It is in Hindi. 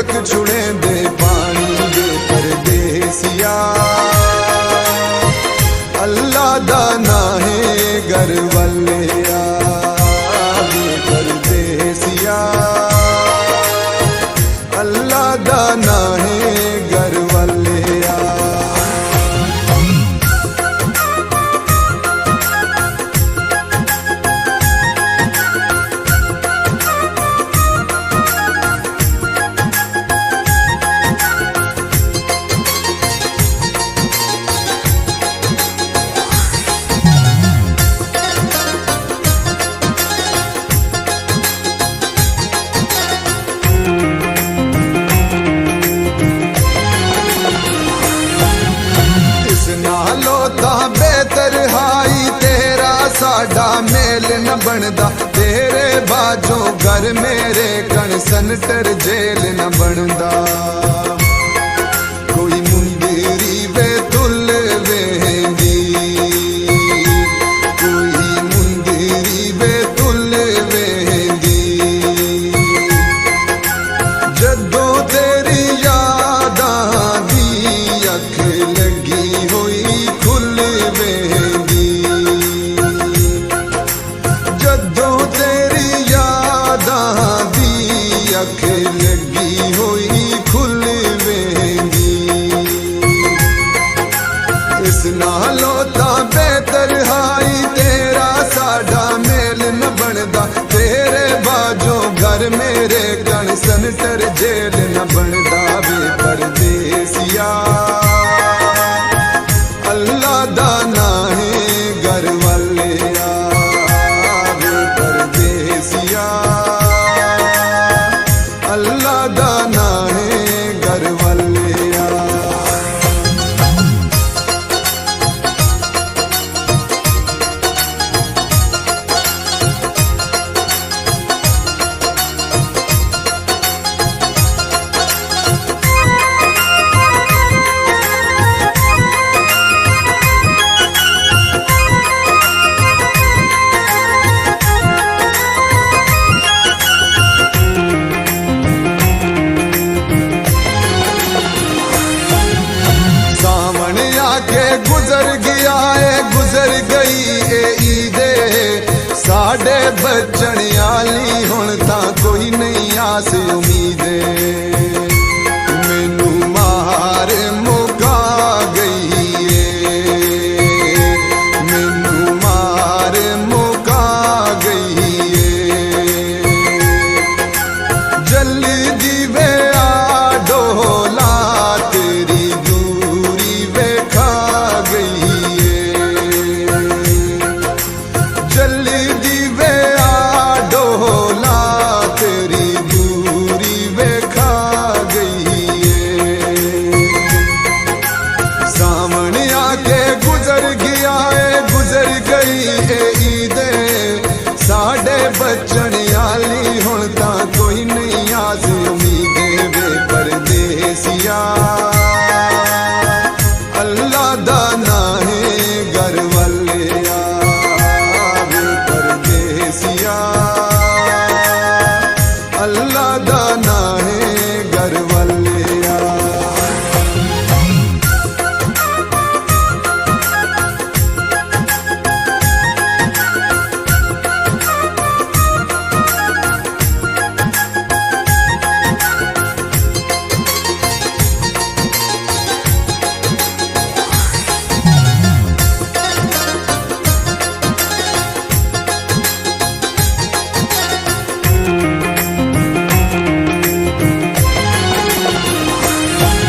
ढोलक छुड़े दे पानी दे परदेसिया अल्लाह दा ना है घर वालिया परदेसिया अल्लाह दा ना है घर वालिया। बेहतर हाई तेरा साडा मेल न बनदा तेरे बाजों घर मेरे कण सनटर जेल न बनदा कोई मुंदरी वे तुल वेंदी कोई मुंदरी वे तुल वेंदी जदों तेरी यादां दी अख लगी होई खुल वेंदी जदों तेरी यादां दी अख लगी होई खुल वेंदी इस नालों तां बेहतर हाई तेरा साडा मेल न बनदा तेरे बाजों घर मेरे कण सनटर जेल न बनदा वे परदेसिया अल्लाह दा ना है घर वालिया वे परदेसिया अल्लाह दा ना है घर वालिया। गुजर गया है गुजर गई ए ईदे साडे बचन आली हुण तां कोई नहीं आस उम्मीदे।